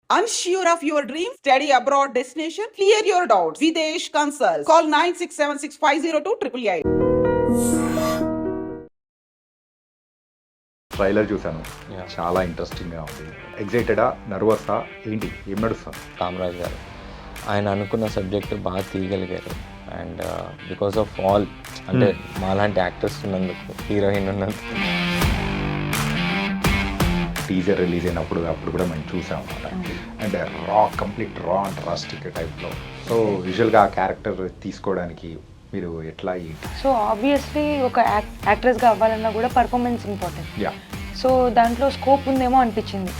Unsure of your dream? Study abroad destination? Clear your doubts. Videsh Consult. Call 9676502888. Trailer చూశాను. చాలా ఇంట్రెస్టింగ్గా ఉంది. ఎగ్జైటెడా, నర్వసా, ఏంటి ఏం నడుస్తుంది? కామరాజ్ గారు ఆయన అనుకున్న సబ్జెక్ట్ బాగా తీయగలిగారు. అండ్ బికాస్ ఆఫ్ ఆల్ అంటే మాలాంటి యాక్టర్స్ ఉన్నందుకు, హీరోయిన్ ఉన్నందుకు. టీజర్ రిలీజ్ అయినప్పుడు అప్పుడు కూడా మేము చూసాం అన్నమాట. And complete raw and rustic టైప్లో. సో యూజువల్గా ఆ క్యారెక్టర్ తీసుకోవడానికి మీరు ఎట్లా ఏంటి? సో ఆబ్వియస్లీ ఒక యాక్ట్రెస్గా అవ్వాలన్నా కూడా పర్ఫార్మెన్స్ ఇంపార్టెంట్. యా. సో దాంట్లో స్కోప్ ఉందేమో అనిపించింది.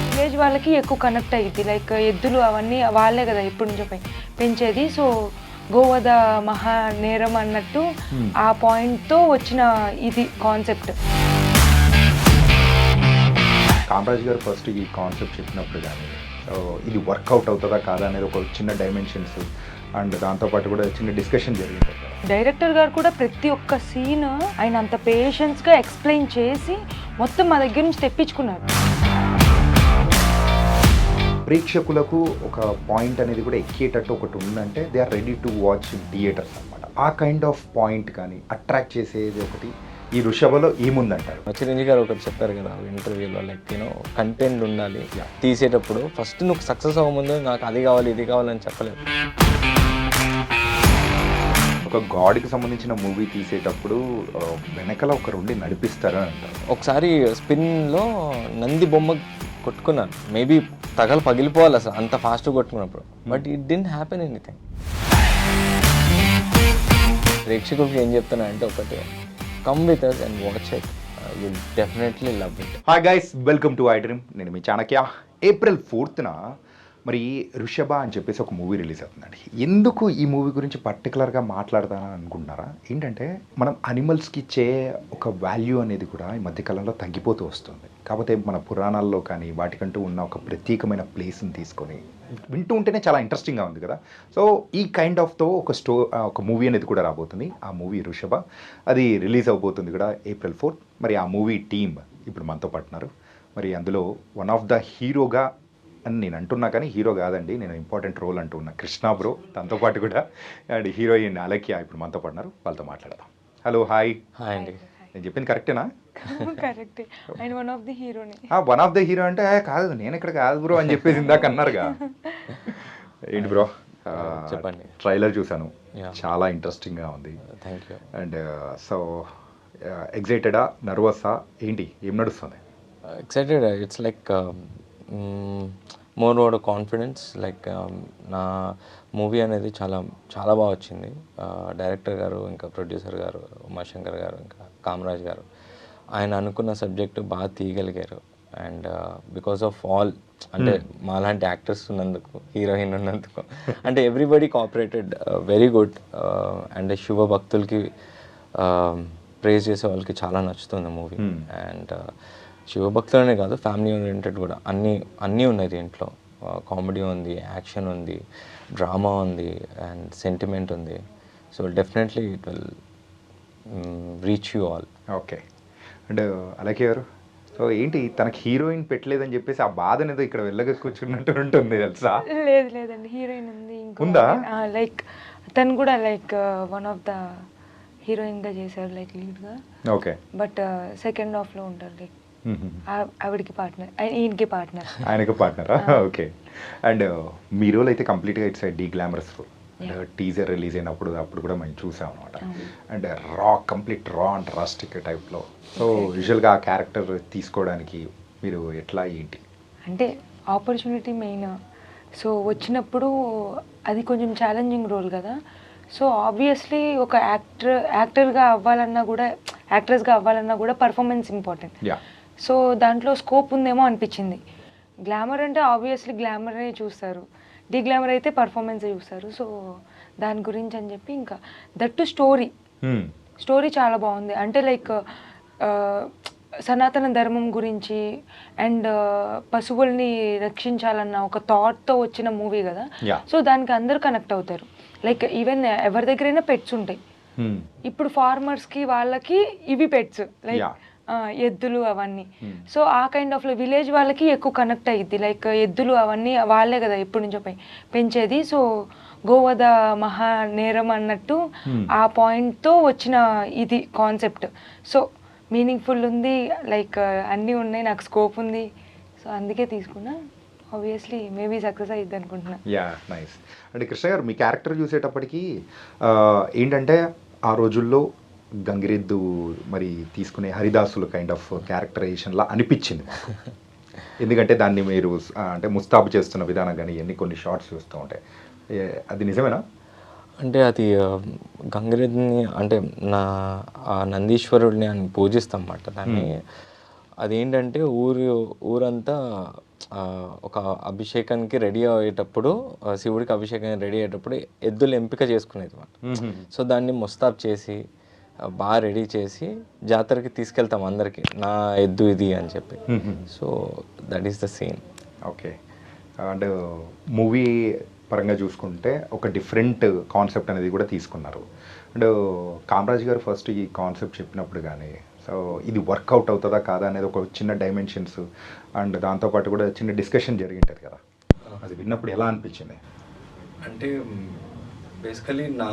విలేజ్ వాళ్ళకి ఎక్కువ కనెక్ట్ అయ్యింది. లైక్ ఎద్దులు అవన్నీ వాళ్ళే కదా ఎప్పటి నుంచో పెంచేది. సో గోవధ మహా నేరం అన్నట్టు ఆ పాయింట్తో వచ్చిన ఇది కాన్సెప్ట్. కామరాజ్ గారు ఫస్ట్ ఈ కాన్సెప్ట్ చెప్పినప్పుడు కానీ ఇది వర్కౌట్ అవుతుందా కాదా అనేది ఒక చిన్న డైమెన్షన్స్ అండ్ దాంతోపాటు కూడా చిన్న డిస్కషన్ జరిగింది. డైరెక్టర్ గారు కూడా ప్రతి ఒక్క సీన్ ఆయన అంత పేషెన్స్గా ఎక్స్ప్లెయిన్ చేసి మొత్తం మా దగ్గర నుంచి తెప్పించుకున్నారు. ప్రేక్షకులకు ఒక పాయింట్ అనేది కూడా ఎక్కేటట్టు ఒకటి ఉందంటే they are ready to watch in theatres అనమాట. ఆ కైండ్ ఆఫ్ పాయింట్ కానీ అట్రాక్ట్ చేసేది ఒకటి ఈ ఋషభలో ఏముందంటారు? చిరంజీవి గారు ఒకటి చెప్పారు కదా ఇంటర్వ్యూలో, లైక్ కంటెంట్ ఉండాలి తీసేటప్పుడు. ఫస్ట్ నువ్వు సక్సెస్ అవ్వముందు నాకు అది కావాలి ఇది కావాలని చెప్పలేదు. ఒక గాడ్కి సంబంధించిన మూవీ తీసేటప్పుడు వెనకాల ఒకరుండి నడిపిస్తారు అని అంటారు. ఒకసారి స్పిన్లో నంది బొమ్మ కొట్టుకున్నాను. మేబీ పగిలిపోవాలి అసలు అంత ఫాస్ట్గా కొట్టుకున్నప్పుడు. But it didn't happen anything. ప్రేక్షకులకి ఏం చెప్తున్నా అంటే ఒకటే, come with us and watch it. You'll definitely love it. Hi guys, welcome to I dream. నేను మీ చాణక్య. ఏప్రిల్ 4th మరి ఋషభ అని చెప్పేసి ఒక మూవీ రిలీజ్ అవుతుందండి. ఎందుకు ఈ మూవీ గురించి పర్టికులర్గా మాట్లాడతానని అనుకుంటున్నారా? ఏంటంటే మనం అనిమల్స్కి ఇచ్చే ఒక వాల్యూ అనేది కూడా ఈ మధ్యకాలంలో తగ్గిపోతూ వస్తుంది. కాకపోతే మన పురాణాల్లో కానీ వాటికంటూ ఉన్న ఒక ప్రత్యేకమైన ప్లేస్ని తీసుకొని వింటూ ఉంటేనే చాలా ఇంట్రెస్టింగ్గా ఉంది కదా. సో ఈ కైండ్ ఆఫ్తో ఒక మూవీ అనేది కూడా రాబోతుంది. ఆ మూవీ ఋషభ, అది రిలీజ్ అవబోతుంది కూడా April 4th. మరి ఆ మూవీ టీమ్ ఇప్పుడు మనతో పాటున్నారు. మరి అందులో వన్ ఆఫ్ ద హీరోగా అని నేను అంటున్నా కానీ హీరో కాదండి, నేను ఇంపార్టెంట్ రోల్ అంటున్నా, కృష్ణ బ్రో. దాంతోపాటు కూడా అండ్ హీరోయిన్ అలక్య ఇప్పుడు మనతో పాటున్నారు. వాళ్ళతో మాట్లాడదాం. Hello, hi. హాయ్ అండి. నేను చెప్పింది కరెక్టేనా? కరెక్ట్. ఆయన వన్ ఆఫ్ ది హీరోని. వన్ ఆఫ్ ద హీరో అంటే కాదు, నేను ఇక్కడ కాదు బ్రో అని చెప్పేసి ఇందాక అన్నారుగా. ఏంటి బ్రో? చెప్పండి. ట్రైలర్ చూశాను, చాలా ఇంట్రెస్టింగ్గా ఉంది. Thank you. అండ్ సో ఎగ్జైటెడా, నర్వసా, ఏంటి ఏం నడుస్తుంది? Excited. It's like more confidence. Like నా మూవీ అనేది చాలా చాలా బాగా వచ్చింది. డైరెక్టర్ గారు, ఇంకా ప్రొడ్యూసర్ గారు ఉమాశంకర్ గారు, ఇంకా కామరాజ్ గారు ఆయన అనుకున్న సబ్జెక్టు బాగా తీయగలిగారు. అండ్ బికాస్ ఆఫ్ ఆల్ అంటే మాలాంటి యాక్టర్స్ ఉన్నందుకు, హీరోయిన్ ఉన్నందుకు, అంటే everybody cooperated very good. And Shiva భక్తులకి ప్రేజ్ చేసే వాళ్ళకి చాలా నచ్చుతుంది మూవీ. అండ్ శివభక్తులనే కాదు, ఫ్యామిలీ ఓరియంటెడ్ కూడా అన్నీ ఉన్నాయి దీంట్లో. కామెడీ ఉంది, యాక్షన్ ఉంది, డ్రామా ఉంది, అండ్ సెంటిమెంట్ ఉంది. So definitely it will reach you all. Okay. And అలాగే గారు, సో ఏంటి తనకి హీరోయిన్ పెట్టలేదని చెప్పేసి ఆ బాధ అనేది ఇక్కడ వెళ్ళగా కూర్చున్నట్టు ఉంటుంది తెలుసా? లేదండి, హీరోయిన్ ఉంది. ఉందా? లైక్ తను కూడా లైక్ వన్ ఆఫ్ ద హీరోయిన్గా చేశారు, లైక్ లీడ్గా. ఓకే. బట్ సెకండ్ హాఫ్లో ఉంటారు, లైక్ ఆవిడకి పార్ట్నర్, ఈయనకి పార్ట్నర్, ఆయనకి పార్ట్నరా? ఓకే. అండ్ మీ రోల్ అయితే కంప్లీట్గా it's deglamorous role. Teaser release అయినప్పుడు అప్పుడు కూడా మేము చూసాం అనమాట. And complete raw and rustic టైప్లో. సో యూజువల్గా ఆ క్యారెక్టర్ తీసుకోవడానికి మీరు ఎట్లా ఏంటి? అంటే ఆపర్చునిటీ మెయిన్. సో వచ్చినప్పుడు అది కొంచెం ఛాలెంజింగ్ రోల్ కదా. సో ఆబ్వియస్లీ ఒక యాక్టర్గా అవ్వాలన్నా కూడా, యాక్ట్రెస్గా అవ్వాలన్నా కూడా పర్ఫార్మెన్స్ ఇంపార్టెంట్. సో దాంట్లో స్కోప్ ఉందేమో అనిపించింది. గ్లామర్ అంటే ఆబ్వియస్లీ గ్లామరే చూస్తారు, డి గ్లామర్ అయితే పర్ఫార్మెన్సే చూస్తారు. సో దాని గురించి అని చెప్పి, ఇంకా దట్టు స్టోరీ చాలా బాగుంది. అంటే లైక్ సనాతన ధర్మం గురించి అండ్ పశువుల్ని రక్షించాలన్న ఒక థాట్తో వచ్చిన మూవీ కదా. సో దానికి అందరూ కనెక్ట్ అవుతారు. లైక్ ఈవెన్ ఎవరి దగ్గరైనా పెట్స్ ఉంటాయి. ఇప్పుడు ఫార్మర్స్కి వాళ్ళకి ఇవి పెట్స్, లైక్ ఎద్దులు అవన్నీ. సో ఆ కైండ్ ఆఫ్ విలేజ్ వాళ్ళకి ఎక్కువ కనెక్ట్ అయ్యిద్ది. లైక్ ఎద్దులు అవన్నీ వాళ్ళే కదా ఎప్పటి నుంచో పెంచేది. సో గోవధ మహా నేరం అన్నట్టు ఆ పాయింట్తో వచ్చిన ఇది కాన్సెప్ట్. సో మీనింగ్ఫుల్ ఉంది, లైక్ అన్నీ ఉన్నాయి, నాకు స్కోప్ ఉంది. సో అందుకే తీసుకున్నా. ఆబ్వియస్లీ మేబీ సక్సెస్ అయ్యిద్ది అనుకుంటున్నా. Yeah nice. అంటే కృష్ణ గారు మీ క్యారెక్టర్ చూసేటప్పటికి ఏంటంటే ఆ రోజుల్లో గంగిరెద్దు మరి తీసుకునే హరిదాసులు కైండ్ ఆఫ్ క్యారెక్టరైజేషన్లా అనిపించింది మాకు. ఎందుకంటే దాన్ని మీరు అంటే ముస్తాబు చేస్తున్న విధానం కానీ ఇవన్నీ కొన్ని షార్ట్స్ చూస్తూ ఉంటాయి. అది నిజమేనా? అంటే అది గంగిరెద్దుని అంటే ఆ నందీశ్వరుడిని అని పూజిస్తాం అన్నమాట దాన్ని. అదేంటంటే ఊరంతా ఒక అభిషేకానికి రెడీ అయ్యేటప్పుడు, శివుడికి అభిషేకానికి రెడీ అయ్యేటప్పుడు ఎద్దులు ఎంపిక చేసుకునేది అన్నమాట. సో దాన్ని ముస్తాబ్ చేసి బాగా రెడీ చేసి జాతరకి తీసుకెళ్తాం అందరికి, నా ఎద్దు ఇది అని చెప్పి. So that is the scene. Okay. And movie పరంగా చూసుకుంటే ఒక డిఫరెంట్ కాన్సెప్ట్ అనేది కూడా తీసుకున్నారు. అండ్ కామరాజ్ గారు ఫస్ట్ ఈ కాన్సెప్ట్ చెప్పినప్పుడు కానీ సో ఇది వర్కౌట్ అవుతుందా కాదా అనేది ఒక చిన్న డైమెన్షన్స్ అండ్ దాంతోపాటు కూడా చిన్న డిస్కషన్ జరిగింటుంది కదా, అది విన్నప్పుడు ఎలా అనిపించింది? అంటే బేసికలీ నా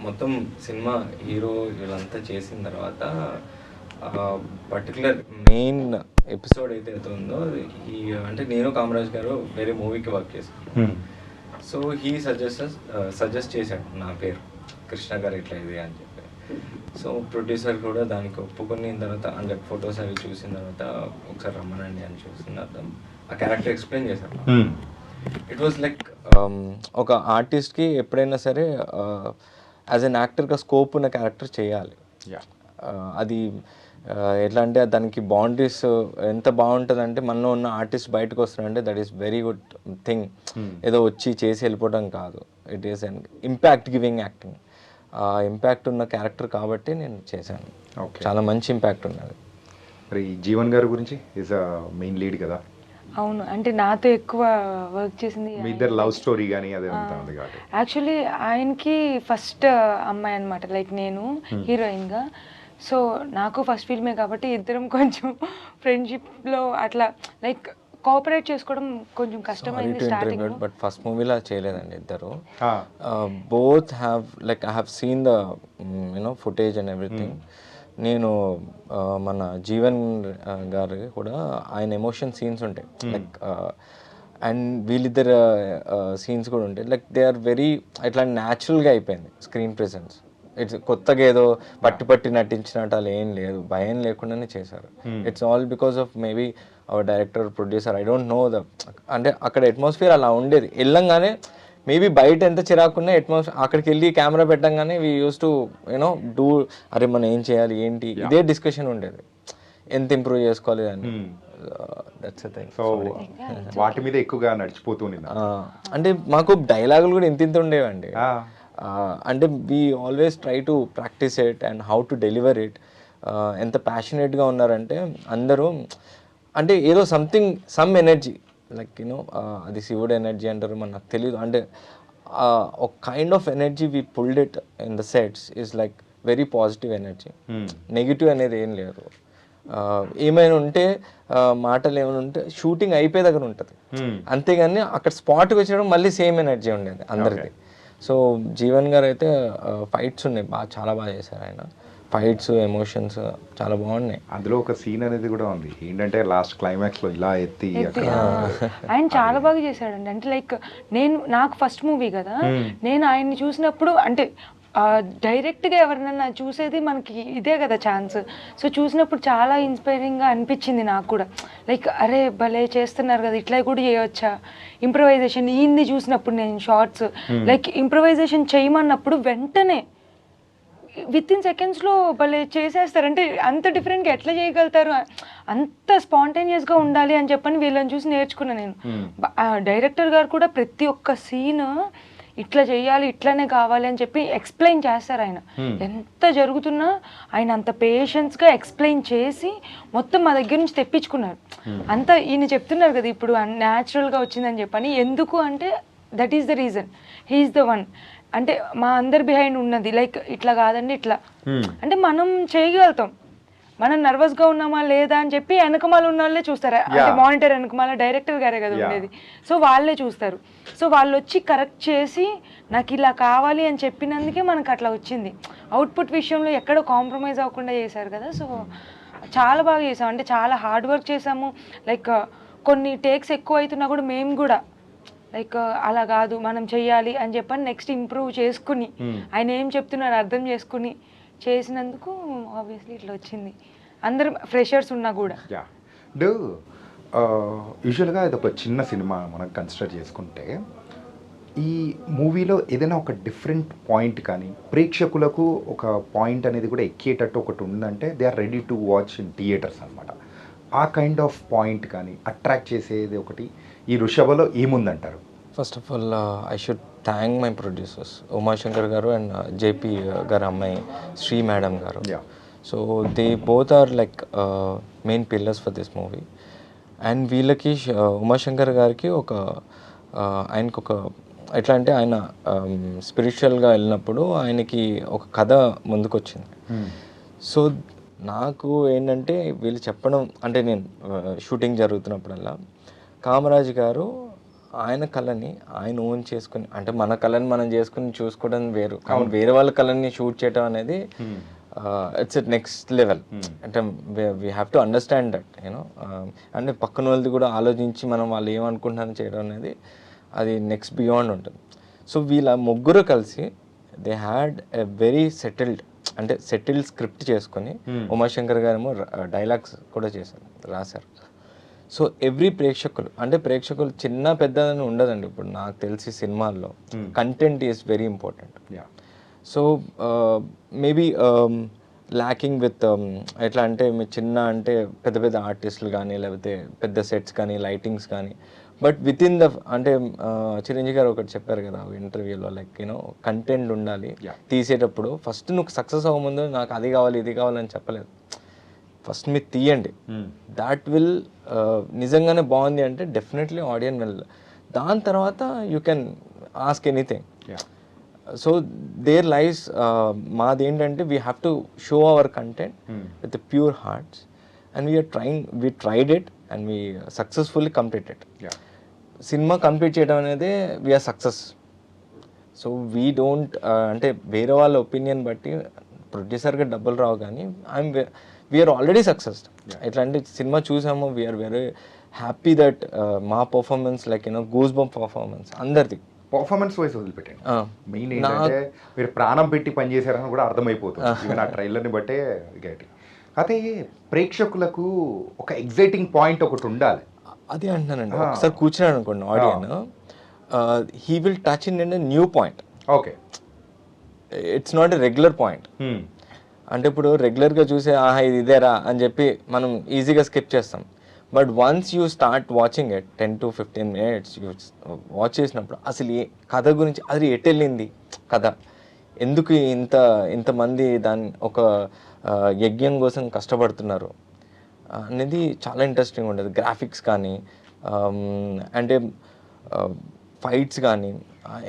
మొత్తం సినిమా హీరో వీళ్ళంతా చేసిన తర్వాత పర్టికులర్ మెయిన్ ఎపిసోడ్ అయితే ఉందో అంటే నేను కామరాజ్ గారు వేరే మూవీకి వర్క్ చేశాను. సో హీ సజెస్ట్ చేశాడు నా పేరు కృష్ణ గారు ఇట్లా ఇది అని చెప్పి. సో ప్రొడ్యూసర్ కూడా దానికి ఒప్పుకున్న తర్వాత అంటే ఫొటోస్ అవి చూసిన తర్వాత ఒకసారి రమ్మనండి అని చూసిన తర్వాత ఆ క్యారెక్టర్ ఎక్స్ప్లెయిన్ చేశారు. ఇట్ వాజ్ లైక్ ఒక ఆర్టిస్ట్కి ఎప్పుడైనా సరే యాజ్ అన్ యాక్టర్గా స్కోప్ ఉన్న క్యారెక్టర్ చేయాలి. అది ఎట్లా అంటే దానికి బౌండరీస్ ఎంత బాగుంటుంది అంటే మనలో ఉన్న ఆర్టిస్ట్ బయటకు వస్తున్నాడంటే that is very good thing. ఏదో వచ్చి చేసి వెళ్ళిపోవడం కాదు, it is an impact giving acting. ఆ ఇంపాక్ట్ ఉన్న క్యారెక్టర్ కాబట్టి నేను చేశాను. చాలా మంచి ఇంపాక్ట్ ఉన్నది. మరి జీవన్ గారి గురించి ఈజ్ మెయిన్ లీడ్ కదా? అవును, అంటే నాతో ఎక్కువ వర్క్ చేసింది మీ ఇద్దరు లవ్ స్టోరీ కానీ అదే ఉంటుంది కాబట్టి. యాక్చువల్లీ ఆయనకి ఫస్ట్ అమ్మాయి అనమాట, లైక్ నేను హీరోయిన్గా. సో నాకు ఫస్ట్ ఫిల్మే కాబట్టి ఇద్దరం కొంచెం ఫ్రెండ్షిప్లో అట్లా లైక్ కోఆపరేట్ చేసుకోవడం కొంచెం కష్టమైంది స్టార్టింగ్. బట్ ఫస్ట్ మూవీలో చేయలేదండి ఇద్దరు. Both have like I have seen the footage and everything. నేను మన జీవన్ గారి కూడా ఆయన ఎమోషన్ సీన్స్ ఉంటాయి లైక్ అండ్ వీళ్ళిద్దరు సీన్స్ కూడా ఉంటాయి లైక్ దే ఆర్ వెరీ ఇట్లా న్యాచురల్గా అయిపోయింది స్క్రీన్ ప్రెజెన్స్. ఇట్స్ కొత్తగా ఏదో పట్టి నటించినట్టు అలా ఏం లేదు, భయం లేకుండానే చేశారు. It's all because of maybe hour director producer, I don't know the అంటే అక్కడ అట్మాస్ఫియర్ అలా ఉండేది. వెళ్ళంగానే మేబీ బయట ఎంత చిరాకున్నా అక్కడికి వెళ్ళి కెమెరా పెట్టంగానే వీ యూస్ టు డూ అరే మనం ఏం చేయాలి ఏంటి ఇదే డిస్కషన్ ఉండేది, ఎంత ఇంప్రూవ్ చేసుకోవాలి అని. That's thing. సో వాటి మీద ఎక్కువగా నడిచిపోతుంది. అంటే మాకు డైలాగులు కూడా ఇంత ఉండేవండి. అంటే we always try to practice it and how to deliver it. ఎంత ప్యాషనేట్గా ఉన్నారంటే అందరూ, అంటే ఏదో సమ్ ఎనర్జీ లైక్ అది శివుడు ఎనర్జీ అంటారు మన నాకు తెలియదు. అంటే ఒక kind of energy we pulled it in the sets is like very positive energy. Negative అనేది ఏం లేదు. ఏమైనా ఉంటే మాటలు ఏమైనా ఉంటే షూటింగ్ అయిపోయే దగ్గర ఉంటుంది, అంతేగాని అక్కడ స్పాట్కి వచ్చేటప్పుడు మళ్ళీ సేమ్ ఎనర్జీ ఉండేది అందరిది. సో జీవన్ గారు అయితే ఫైట్స్ ఉన్నాయి చాలా బాగా చేశారు ఆయన. ఫైట్స్ ఎమోషన్స్ చాలా బాగున్నాయి. అందులో ఒక సీన్ అనేది కూడా ఉంది ఏంటంటే లాస్ట్ క్లైమాక్స్ లో ఇలా ఎత్తి ఆయన చాలా బాగా చేశాడండి. అంటే లైక్ నాకు ఫస్ట్ మూవీ కదా, నేను ఆయన్ని చూసినప్పుడు అంటే డైరెక్ట్గా ఎవరినన్నా చూసేది మనకి ఇదే కదా ఛాన్స్. సో చూసినప్పుడు చాలా ఇన్స్పైరింగ్గా అనిపించింది నాకు కూడా. లైక్ అరే భలే చేస్తున్నారు కదా, ఇట్లా కూడా చేయవచ్చా. ఇంప్రవైజేషన్ ఈయన్ని చూసినప్పుడు నేను షార్ట్స్ లైక్ ఇంప్రవైజేషన్ చేయమన్నప్పుడు వెంటనే విత్ ఇన్ సెకండ్స్లో భలే చేసేస్తారు. అంటే అంత డిఫరెంట్గా ఎట్లా చేయగలుగుతారు, అంత స్పాంటేనియస్గా ఉండాలి అని చెప్పని వీళ్ళని చూసి నేర్చుకున్నాను నేను. డైరెక్టర్ గారు కూడా ప్రతి ఒక్క సీన్ ఇట్లా చేయాలి ఇట్లానే కావాలి అని చెప్పి ఎక్స్ప్లెయిన్ చేస్తారు ఆయన. ఎంత జరుగుతున్నా ఆయన అంత పేషెన్స్గా ఎక్స్ప్లెయిన్ చేసి మొత్తం మా దగ్గర నుంచి తెప్పించుకున్నారు. అంతా ఈయన చెప్తున్నారు కదా ఇప్పుడు న్యాచురల్గా వచ్చిందని చెప్పని. ఎందుకు అంటే that is the reason, he is the one. అంటే మా అందరి బిహైండ్ ఉన్నది లైక్ ఇట్లా కాదండి ఇట్లా, అంటే మనం చేయగలుగుతాం. మనం నర్వస్గా ఉన్నామా లేదా అని చెప్పి వెనకమాల ఉన్న వాళ్ళే చూస్తారు. అంటే మానిటర్ వెనకమాల డైరెక్టర్ గారే కదా ఉండేది, సో వాళ్ళే చూస్తారు. సో వాళ్ళు వచ్చి కరెక్ట్ చేసి నాకు ఇలా కావాలి అని చెప్పినందుకే మనకు అట్లా వచ్చింది. అవుట్పుట్ విషయంలో ఎక్కడ కాంప్రమైజ్ అవ్వకుండా చేశారు కదా. సో చాలా బాగా చేసాం, అంటే చాలా హార్డ్ వర్క్ చేసాము. లైక్ కొన్ని టేక్స్ ఎక్కువ అవుతున్నా కూడా మేము కూడా లైక్ అలా కాదు మనం చెయ్యాలి అని చెప్పని నెక్స్ట్ ఇంప్రూవ్ చేసుకుని ఆయన ఏం చెప్తున్నారు అర్థం చేసుకుని చేసినందుకు ఆబ్వియస్లీ ఇట్లా వచ్చింది. అందరు ఫ్రెషర్స్ ఉన్నా కూడా. యూజువల్గా ఇది ఒక చిన్న సినిమా మనం కన్సిడర్ చేసుకుంటే ఈ మూవీలో ఏదైనా ఒక డిఫరెంట్ పాయింట్ కానీ ప్రేక్షకులకు ఒక పాయింట్ అనేది కూడా ఎక్కేటట్టు ఒకటి ఉందంటే they are ready to watch in theatres అనమాట. ఆ కైండ్ ఆఫ్ పాయింట్ కానీ అట్రాక్ట్ చేసేది ఒకటి ఈ ఋషభలో ఏముందంటారు? First of all I should thank my producers Umashankar garu and JP garu అమ్మాయి Shri madam garu. So they both are like main pillars for this movie. And వీళ్ళకి ఉమాశంకర్ గారికి ఆయనకు ఒక ఎట్లా అంటే ఆయన స్పిరిచువల్గా వెళ్ళినప్పుడు ఆయనకి ఒక కథ ముందుకొచ్చింది. సో నాకు ఏంటంటే వీళ్ళు చెప్పడం అంటే నేను షూటింగ్ జరుగుతున్నప్పుడల్లా కామరాజ్ గారు ఆయన కళని ఆయన ఓన్ చేసుకుని, అంటే మన కళని మనం చేసుకుని చూసుకోవడం వేరు, కాబట్టి వేరే వాళ్ళ కళని షూట్ చేయడం అనేది ఇట్స్ ఎట్ నెక్స్ట్ లెవెల్. అంటే we have to understand that you know. అంటే పక్కన వాళ్ళది కూడా ఆలోచించి మనం వాళ్ళు ఏమనుకుంటున్నారని చేయడం అనేది అది నెక్స్ట్ బియాండ్ ఉంటుంది. సో వీళ్ళ ముగ్గురు కలిసి they had a very settled script చేసుకొని ఉమాశంకర్ గారేమో డైలాగ్స్ కూడా రాశారు. సో ఎవ్రీ ప్రేక్షకులు చిన్న పెద్ద అని ఉండదండి. ఇప్పుడు నాకు తెలిసి సినిమాల్లో content is very important. So maybe lacking with ఎట్లా అంటే మీ చిన్న అంటే పెద్ద పెద్ద ఆర్టిస్టులు కానీ లేకపోతే పెద్ద సెట్స్ కానీ లైటింగ్స్ కానీ, బట్ విత్ ఇన్ ద అంటే చిరంజీవి గారు ఒకటి చెప్పారు కదా ఇంటర్వ్యూలో, లైక్ యూనో కంటెంట్ ఉండాలి తీసేటప్పుడు. ఫస్ట్ నువ్వు సక్సెస్ అవ్వముందు నాకు అది కావాలి ఇది కావాలని చెప్పలేదు, ఫస్ట్ మీరు తీయండి. దాట్ విల్ నిజంగానే బాగుంది అంటే డెఫినెట్లీ ఆడియన్ విల్. దాని తర్వాత you can ask anything. So there life's మాది ఏంటంటే we have to show our content with pure hearts and we tried it and we successfully completed. Cinema complete చేయడం అనేది we are success. So we don't అంటే వేరే వాళ్ళ opinion బట్టి ప్రొడ్యూసర్గా డబ్బులు రావు, కానీ వీఆర్ ఆల్రెడీ సక్సెస్. ఎట్లా అంటే సినిమా చూసాము, వీఆర్ వెరీ హ్యాపీ దట్ మా performance like you know goose bump performance అందరిది. పర్ఫార్మెన్స్ వైజ్ వదిలిపెట్టండి, మెయిన్ ఏంటంటే మీరు ప్రాణం పెట్టి పనిచేశారని కూడా అర్థమైపోతుంది ఈవెన్ ఆ ట్రైలర్ని బట్టే. గట్టి అయితే ప్రేక్షకులకు ఒక ఎగ్జైటింగ్ పాయింట్ ఒకటి ఉండాలి. అదే అంటున్నానండి, ఒకసారి కూర్చున్నాను అనుకోండి audience, he will touch in new point. Okay, it's not a regular point. అంటే ఇప్పుడు రెగ్యులర్గా చూసే ఆహా ఇది ఇదేరా అని చెప్పి మనం ఈజీగా స్కిప్ చేస్తాం. But once you start watching it 10 to 15 minutes you watch చేసినప్పుడు అసలు ఏ కథ గురించి, అది ఎటు వెళ్ళింది కథ, ఎందుకు ఇంతమంది దాన్ని ఒక యజ్ఞం కోసం కష్టపడుతున్నారు అనేది చాలా ఇంట్రెస్టింగ్ ఉంటుంది. గ్రాఫిక్స్ కానీ అంటే ఫైట్స్ కానీ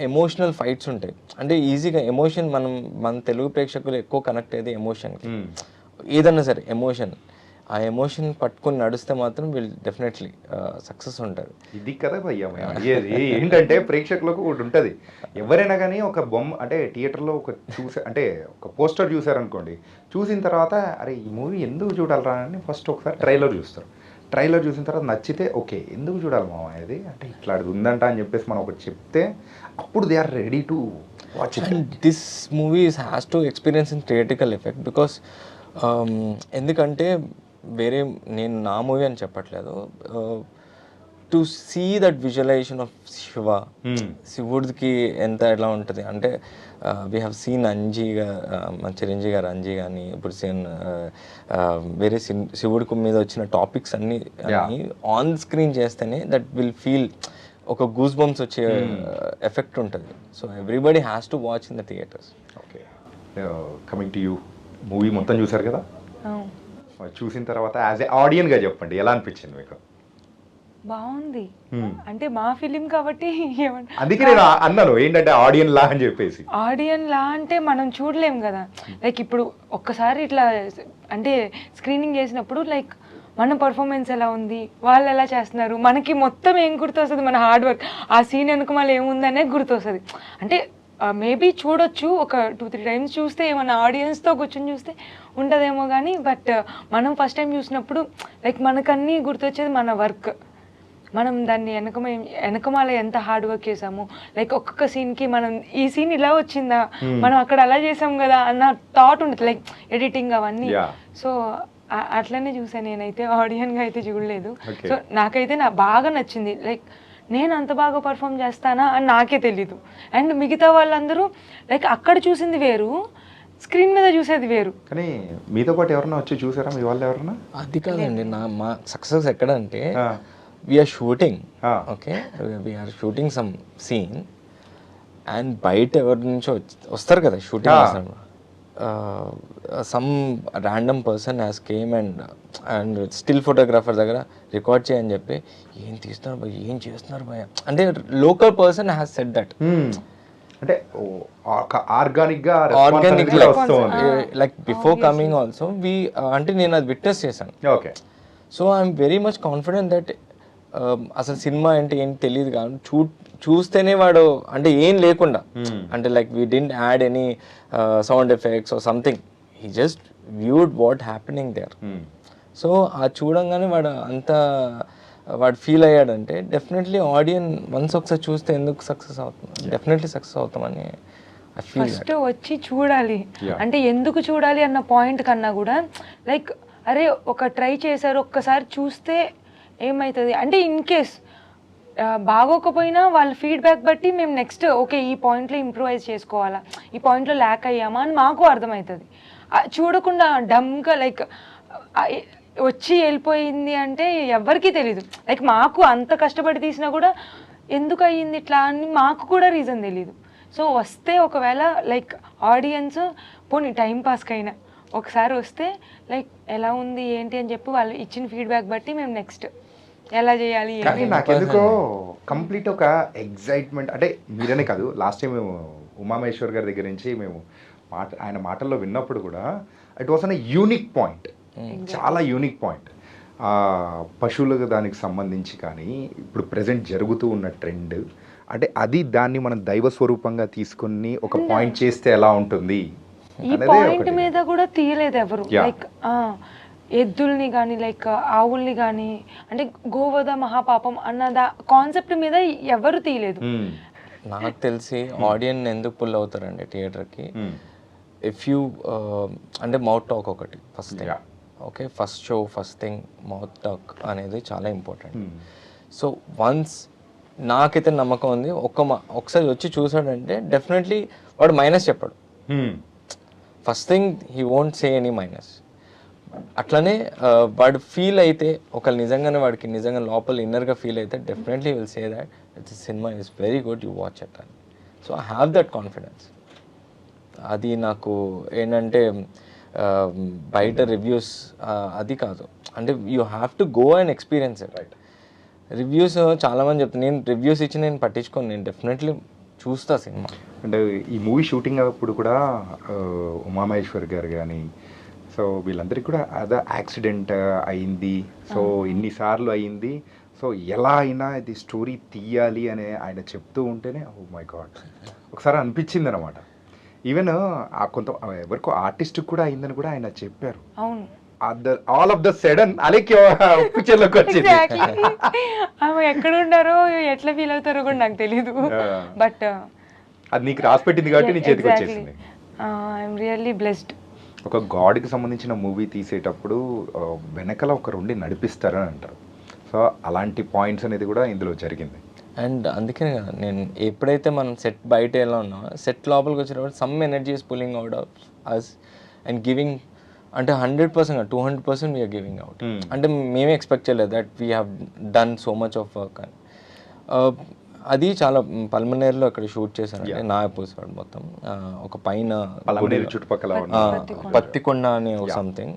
ఎమోషనల్ ఫైట్స్ ఉంటాయి. అంటే ఈజీగా ఎమోషన్ మన తెలుగు ప్రేక్షకులు ఎక్కువ కనెక్ట్ అయ్యేది ఎమోషన్కి. ఏదన్నా సరే ఎమోషన్, ఆ ఎమోషన్ పట్టుకొని నడిస్తే మాత్రం వీళ్ళు డెఫినెట్లీ సక్సెస్ ఉంటుంది. ఇది కదా భయ్యా ఏంటంటే ప్రేక్షకులకు ఒకటి ఉంటుంది, ఎవరైనా కానీ ఒక బొమ్మ అంటే థియేటర్లో అంటే ఒక పోస్టర్ చూసారనుకోండి, చూసిన తర్వాత అరే ఈ మూవీ ఎందుకు చూడాలరా అని ఫస్ట్ ఒకసారి ట్రైలర్ చూస్తారు. ట్రైలర్ చూసిన తర్వాత నచ్చితే ఓకే ఎందుకు చూడాలి మామ ఇది అంటే ఇట్లాంటిది ఉందంట అని చెప్పేసి మనం ఒకటి చెప్తే అప్పుడు they are ready to watch it. And this movie has to experience in theatrical effect because ఎందుకంటే వేరే నేను నా మూవీ అని చెప్పట్లేదు, to see that visualization of శివుడికి ఎంత ఎట్లా ఉంటుంది అంటే వీ హ్యావ్ సీన్ మన చిరంజీవి గారు అంజీ కానీ ఇప్పుడు వేరే శివుడికి మీద వచ్చిన టాపిక్స్ అన్ని ఆన్ స్క్రీన్ చేస్తేనే దట్ విల్ ఫీల్ ఒక గూస్ బంప్స్ వచ్చే ఎఫెక్ట్ ఉంటుంది. So everybody has to watch in the theatres. Okay, coming to you, movie మొత్తం చూసారు కదా, చూసిన తర్వాత యాజ్ ఏ ఆడియన్గా చెప్పండి ఎలా అనిపించింది మీకు? బాగుంది. అంటే మా ఫిలిం కాబట్టి ఏమంటే అందుకే నేను అన్నాను ఏంటంటే ఆడియన్ లా అని చెప్పేసి. ఆడియన్ లా అంటే మనం చూడలేం కదా. లైక్ ఇప్పుడు ఒక్కసారి ఇట్లా అంటే స్క్రీనింగ్ చేసినప్పుడు లైక్ మన పర్ఫార్మెన్స్ ఎలా ఉంది, వాళ్ళు ఎలా చేస్తున్నారు, మనకి మొత్తం ఏం గుర్తొస్తుంది, మన హార్డ్ వర్క్ ఆ సీన్ వెనుక మళ్ళీ ఏముందనే గుర్తొస్తుంది. అంటే మేబీ చూడొచ్చు ఒక 2-3 టైమ్స్ చూస్తే ఏమన్నా ఆడియన్స్తో కూర్చొని చూస్తే ఉంటుందేమో కానీ, బట్ మనం ఫస్ట్ టైం చూసినప్పుడు లైక్ మనకన్నీ గుర్తొచ్చేది మన వర్క్. మనం దాన్ని వెనకమాల ఎంత హార్డ్ వర్క్ చేసాము, లైక్ ఒక్కొక్క సీన్కి మనం ఈ సీన్ ఇలా వచ్చిందా, మనం అక్కడ అలా చేసాం కదా అన్న థాట్ ఉంటుంది, లైక్ ఎడిటింగ్ అవన్నీ. సో అట్లనే చూసాను నేనైతే, ఆడియన్గా అయితే చూడలేదు. సో నాకైతే బాగా నచ్చింది. లైక్ నేను అంత బాగా పర్ఫామ్ చేస్తానా అని నాకే తెలీదు. అండ్ మిగతా వాళ్ళందరూ లైక్ అక్కడ చూసింది వేరు, స్క్రీన్ మీద చూసేది వేరు. కానీ మీతో పాటు ఎవరన్నా వచ్చి చూసారా మీ వాళ్ళు ఎవరన్నా? అది కాదండి, మా సక్సెస్ ఎక్కడ అంటే we're shooting, okay, we're shooting some scene and బయట ఎవరి నుంచో వస్తారు కదా shooting, some random person has came and still photographer దగ్గర రికార్డ్ చేయని చెప్పి ఏం తీస్తున్నారు భయ, ఏం చేస్తున్నారు భయ అంటే local person has said that. అంటే organic like before coming also we అంటే నేను అది విట్నెస్ చేశాను. Okay, so I'm very much confident that అసలు సినిమా అంటే ఏంటి తెలియదు కానీ చూస్తేనే వాడు అంటే ఏం లేకుండా అంటే like we didn't add any sound effects or something, he just viewed what happening there. So ఆ చూడంగానే వాడు ఫీల్ అయ్యాడంటే డెఫినెట్లీ ఆడియన్ వన్స్ ఒకసారి చూస్తే ఎందుకు సక్సెస్ అవుతుంది, డెఫినెట్లీ సక్సెస్ అవుతామని ఐ ఫీల్. ఫస్ట్ వచ్చి చూడాలి అంటే ఎందుకు చూడాలి అన్న పాయింట్ కన్నా కూడా లైక్ అరే ఒక ట్రై చేశారు ఒక్కసారి చూస్తే ఏమవుతుంది అంటే ఇన్ కేస్ బాగోకపోయినా వాళ్ళ ఫీడ్బ్యాక్ బట్టి మేము నెక్స్ట్ ఓకే ఈ పాయింట్లో ఇంప్రూవైజ్ చేసుకోవాలా, ఈ పాయింట్లో ల్యాక్ అయ్యామా అని మాకు అర్థమవుతుంది. చూడకుండా డమ్గా లైక్ వచ్చి వెళ్ళిపోయింది అంటే ఎవరికీ తెలీదు. లైక్ మాకు అంత కష్టపడి తీసినా కూడా ఎందుకు అయ్యింది ఇట్లా అని మాకు కూడా రీజన్ తెలీదు. సో వస్తే ఒకవేళ లైక్ ఆడియన్స్ పోనీ టైంపాస్కైనా ఒకసారి వస్తే లైక్ ఎలా ఉంది ఏంటి అని చెప్పి వాళ్ళు ఇచ్చిన ఫీడ్బ్యాక్ బట్టి మేము నెక్స్ట్ ఎలా చేయాలి. కానీ నాకెందుకో కంప్లీట్ ఒక ఎగ్జైట్మెంట్ అంటే మీరనే కాదు, లాస్ట్ టైం మేము ఉమామహేశ్వర్ గారి దగ్గర నుంచి మేము ఆయన మాటల్లో విన్నప్పుడు కూడా it was an unique point, చాలా యూనిక్ పాయింట్. పశువులకు దానికి సంబంధించి కానీ ఇప్పుడు ప్రజెంట్ జరుగుతూ ఉన్న ట్రెండ్ అంటే అది దాన్ని మనం దైవ స్వరూపంగా తీసుకుని ఒక పాయింట్ చేస్తే ఎలా ఉంటుంది ఈ పాయింట్ మీద కూడా తీయలేదు ఎవరు. లైక్ ఎద్దుల్ని కానీ లైక్ ఆవుల్ని కానీ అంటే గోవధ మహాపాపం అన్న కాన్సెప్ట్ మీద ఎవరు తీయలేదు. నాకు తెలిసి ఆడియన్ ఎందుకు పుల్ అవుతారండి థియేటర్కి, ఇఫ్ యూ అంటే మౌత్ టాక్ ఒకటి first thing, okay, first show first thing mouth talk అనేది చాలా ఇంపార్టెంట్. సో వన్స్ నాకైతే నమ్మకం ఉంది ఒకసారి వచ్చి చూసాడంటే డెఫినెట్లీ వాడు మైనస్ చెప్పాడు. First thing he won't say any minus. అట్లనే వాడు ఫీల్ అయితే ఒకళ్ళు నిజంగానే వాడికి నిజంగా లోపల ఇన్నర్గా ఫీల్ అయితే definitely will say that this cinema is very good, you watch it అని. So I have that confidence. అది నాకు ఏంటంటే బయట రివ్యూస్ అది కాదు, అంటే you have to go and experience it. Right, reviews చాలామంది చెప్తాను, నేను రివ్యూస్ ఇచ్చి నేను పట్టించుకోను, నేను డెఫినెట్లీ చూస్తా సినిమా. అంటే ఈ మూవీ షూటింగ్ అప్పుడు కూడా ఉమామహేశ్వర్ గారు కానీ సో వీళ్ళందరికీ కూడా అదే యాక్సిడెంట్ అయింది, సో ఇన్నిసార్లు అయింది, సో ఎలా అయినా ఇది స్టోరీ తీయాలి అని ఆయన చెప్తూ ఉంటేనే ఓ మై గాడ్ ఒకసారి అనిపించింది అనమాట. ఈవెన్ కొంత ఎవరికో ఆర్టిస్ట్ కూడా అయిందని కూడా ఆయన చెప్పారు. అవును, ఆల్ ఆఫ్ ద సడన్ అలెక్కి పిక్చర్లోకి వచ్చింది. ఆమె ఎక్కడ ఉన్నారో ఎట్లా ఫీల్ అవుతారో కూడా నాకు తెలీదు, బట్ అది నీకు రాసి పెట్టింది కాబట్టి నీ చేతికి వచ్చేసింది. I'm really blessed. ఒక గాడ్కి సంబంధించిన మూవీ తీసేటప్పుడు వెనకల ఒకరుండి నడిపిస్తారని అంటారు. సో అలాంటి పాయింట్స్ అనేది కూడా ఇందులో జరిగింది. అండ్ అందుకనే కదా నేను ఎప్పుడైతే మనం సెట్ బయట ఎలా ఉన్నామో సెట్ లోపలికి వచ్చినప్పుడు some energy is pulling out of us and giving అంటే 100% 200% వీఆర్ గివింగ్ అవుట్. అంటే మేమే ఎక్స్పెక్ట్ చేయలేదు that we have done so much of work అని. అది చాలా పల్మనేర్లో అక్కడ షూట్ చేశానంటే నా ఎపిసోడ్ మొత్తం ఒక పైన చుట్టుపక్కల పత్తికొండ అనే something.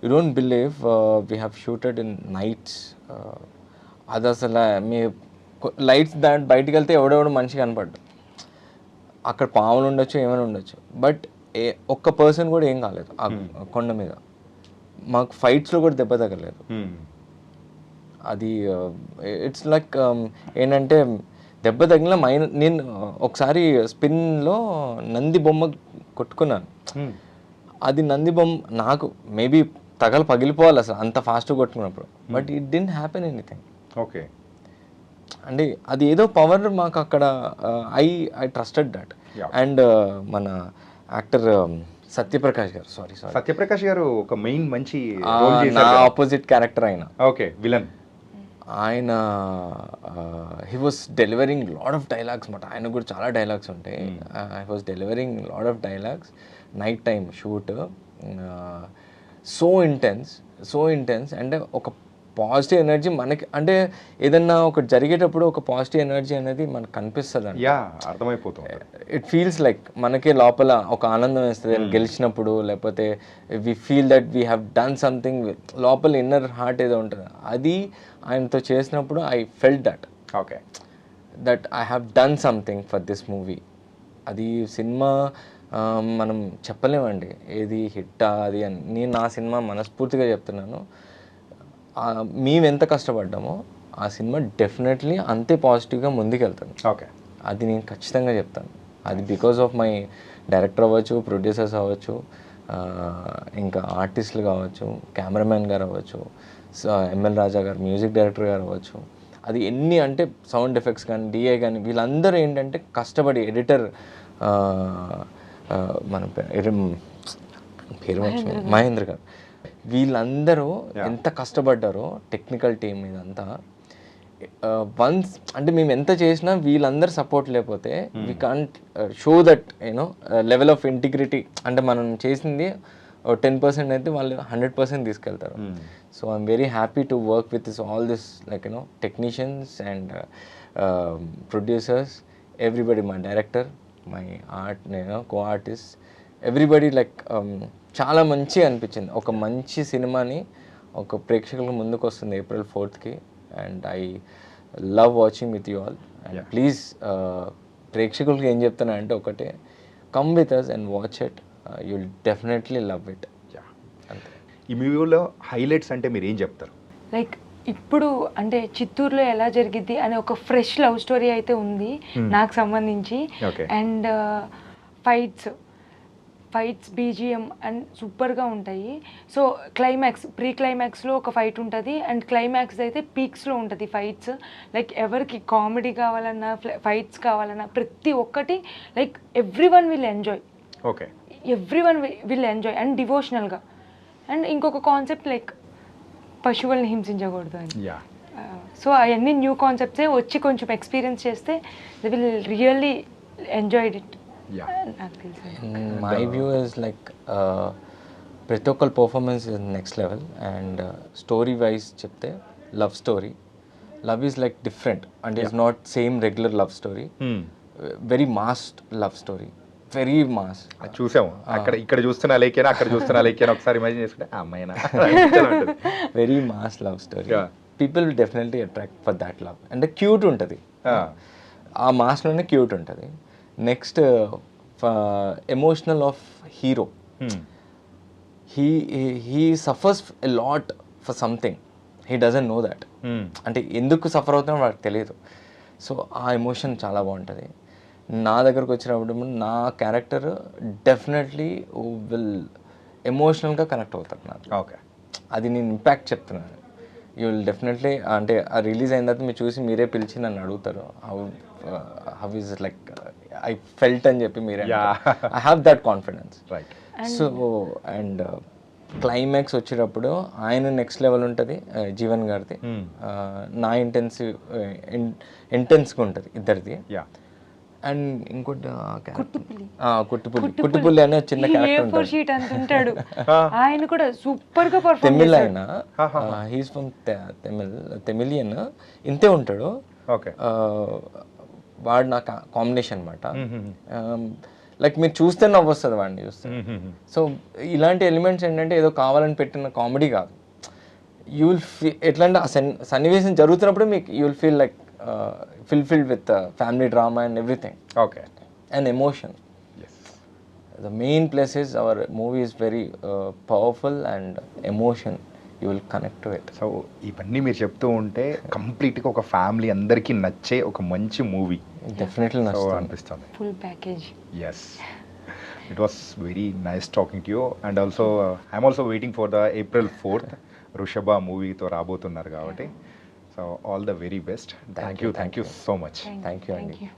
You don't believe we have shooted in nights. అది అసలు మీ లైట్స్ దాంట్ బయటికి వెళ్తే ఎవడెవడు మనిషి కనపడ్డు, అక్కడ పాములు ఉండొచ్చు ఏమైనా ఉండొచ్చు, బట్ ఒక్క పర్సన్ కూడా ఏం కాలేదు ఆ కొండ మీద. మాకు ఫైట్స్లో కూడా దెబ్బ తగ్గలేదు. అది ఇట్స్ లైక్ ఏంటంటే దెబ్బ తగిలిన నేను ఒకసారి స్పిన్లో నంది బొమ్మ కొట్టుకున్నాను. అది నంది బొమ్మ నాకు మేబీ పగిలిపోవాలి అసలు అంత ఫాస్ట్గా కొట్టుకున్నప్పుడు, but it didn't happen anything. Okay, అంటే అది ఏదో పవర్ మాకు అక్కడ, ఐ ట్రస్టెడ్ దట్. అండ్ మన యాక్టర్ సత్యప్రకాష్ గారు, సారీ సత్యప్రకాష్ గారు ఒక మెయిన్ మంచి నా ఆపోజిట్ క్యారెక్టర్ ఆయన. Okay, villain. ఆయన he was delivering lot of dialogues అన్నమాట. ఆయన కూడా చాలా డైలాగ్స్ ఉంటాయి. I was delivering lot of dialogues. Night time shoot, so intense. అంటే ఒక పాజిటివ్ ఎనర్జీ మనకి, అంటే ఏదన్నా ఒకటి జరిగేటప్పుడు ఒక పాజిటివ్ ఎనర్జీ అనేది మనకు కనిపిస్తుంది అండి. అర్థమైపోతుంది. ఇట్ ఫీల్స్ లైక్ మనకే లోపల ఒక ఆనందం వేస్తుంది గెలిచినప్పుడు, లేకపోతే we feel that we have done something, లోపల ఇన్నర్ హార్ట్ ఏదో ఉంటుంది, అది ఆయనతో చేసినప్పుడు I felt that I have done something for this movie. అది సినిమా మనం చెప్పలేమండి ఏది హిట్టా అది అని. నేను నా సినిమా మనస్ఫూర్తిగా చెప్తున్నాను, మేము ఎంత కష్టపడ్డామో ఆ సినిమా డెఫినెట్లీ అంతే పాజిటివ్గా ముందుకెళ్తాను. ఓకే, అది నేను ఖచ్చితంగా చెప్తాను. అది బికాస్ ఆఫ్ మై డైరెక్టర్ అవ్వచ్చు, ప్రొడ్యూసర్స్ అవ్వచ్చు, ఇంకా ఆర్టిస్టులు కావచ్చు, కెమెరామ్యాన్ గారు అవ్వచ్చు, ఎంఎల్ రాజా గారు మ్యూజిక్ డైరెక్టర్ గారు అవ్వచ్చు. అది ఎన్ని అంటే సౌండ్ ఎఫెక్ట్స్ కానీ డిఏ కానీ వీళ్ళందరూ ఏంటంటే కష్టపడి, ఎడిటర్ మన పేరు మహేంద్ర గారు, వీళ్ళందరూ ఎంత కష్టపడ్డారో టెక్నికల్ టీమ్ ఇదంతా. వన్స్ అంటే మేము ఎంత చేసినా వీళ్ళందరూ సపోర్ట్ లేకపోతే we can't show that you know level of integrity. అంటే మనం చేసింది 10% అయితే వాళ్ళు 100% తీసుకెళ్తారు. So I'm very happy to work with all this like you know technicians and producers, everybody, my director, my art, నేను కో ఆర్టిస్ట్, ఎవ్రీబడి. లైక్ చాలా మంచిగా అనిపించింది. ఒక మంచి సినిమాని ఒక ప్రేక్షకుల ముందుకు వస్తుంది April 4th, and I love watching with you all. And please ప్రేక్షకులకి ఏం చెప్తున్నా అంటే ఒకటే, come with us and watch it, you will definitely love it. అంతే. ఈ మూవీలో హైలైట్స్ అంటే మీరు ఏం చెప్తారు? లైక్ ఇప్పుడు అంటే చిత్తూరులో ఎలా జరిగిద్ది అనే ఒక ఫ్రెష్ లవ్ స్టోరీ అయితే ఉంది నాకు సంబంధించి. అండ్ ఫైట్స్ బీజిఎం అండ్ సూపర్గా ఉంటాయి. సో ప్రీ క్లైమాక్స్లో ఒక ఫైట్ ఉంటుంది, అండ్ క్లైమాక్స్ అయితే పీక్స్లో ఉంటుంది ఫైట్స్. లైక్ ఎవరికి కామెడీ కావాలన్నా, ఫైట్స్ కావాలన్నా, ప్రతి ఒక్కటి like everyone will enjoy. Okay, everyone will enjoy and డివోషనల్గా. అండ్ ఇంకొక కాన్సెప్ట్ లైక్ పశువుల్ని హింసించకూడదు అని. సో అవన్నీ న్యూ కాన్సెప్ట్సే, వచ్చి కొంచెం ఎక్స్పీరియన్స్ చేస్తే they will really enjoyed it. My view is like ప్రతి ఒక్కరి performance is next level. And story wise చెప్తే love story, love is like different, అంటే it's not same regular love story, very mass love story, very mass. చూసాము ఇక్కడ చూస్తున్నా లేకేనా, అక్కడ చూస్తున్నా లేకేనా, ఒకసారి ఇమాజిన్ చేసుకుంటే అమ్మాయినా. Very mass love story, people will definitely attract for that love. అంటే క్యూట్ ఉంటుంది, ఆ మాస్లోనే క్యూట్ ఉంటుంది. Next emotional of hero, he suffers a lot for something, he doesn't know that. అంటే ఎందుకు సఫర్ అవుతామో వాడికి తెలియదు. సో ఆ ఎమోషన్ చాలా బాగుంటుంది. నా దగ్గరకు వచ్చినప్పుడు నా క్యారెక్టర్ డెఫినెట్లీ విల్ ఎమోషనల్గా కనెక్ట్ అవుతారు నాకు. ఓకే, అది నేను ఇంపాక్ట్ చెప్తున్నాను. యూ విల్ డెఫినెట్లీ, అంటే ఆ రిలీజ్ అయిన తర్వాత మీరు చూసి మీరే పిలిచి నన్ను అడుగుతారు how is like I felt అని చెప్పి మీరే. I have that confidence. Right. So and climax వచ్చేటప్పుడు ఆయన నెక్స్ట్ లెవెల్ ఉంటుంది, జీవన్ గారిది. నా ఇంటెన్స్గా ఉంటుంది ఇద్దరిది. అండ్ ఇంకోటి కుట్టుపుల్లి అనే చిన్న క్యారెక్టర్ ఉంటాడు, ఆయన కూడా సూపర్ గా పర్ఫార్మ్ తమిళ్. ఆయన హీస్ ఫ్రమ్ తమిళియన్, ఇంతే ఉంటాడు. వాడు నా కాంబినేషన్ అనమాట. లైక్ మీరు చూస్తే నవ్వు వస్తుంది వాడిని చూస్తే. సో ఇలాంటి ఎలిమెంట్స్ ఏంటంటే ఏదో కావాలని పెట్టిన కామెడీ కాదు, యూ విల్ ఎట్లా అంటే ఆ సన్నివేశం జరుగుతున్నప్పుడు మీకు you will feel like fulfilled with family drama and everything okay. And emotion. The main place is our movie is very powerful and emotion you will connect to it. So ఇవన్నీ మీరు చెప్తూ ఉంటే కంప్లీట్గా ఒక ఫ్యామిలీ అందరికీ నచ్చే ఒక మంచి మూవీ Definitely సో నచ్చుతుంది. అనిపిస్తుంది. Full package. Yes, it was very nice talking to you. And also I'm also waiting for the April 4th Rishabh మూవీతో రాబోతున్నారు కాబట్టి so all the very best. Thank you so much. Thank you Thank అండి. you.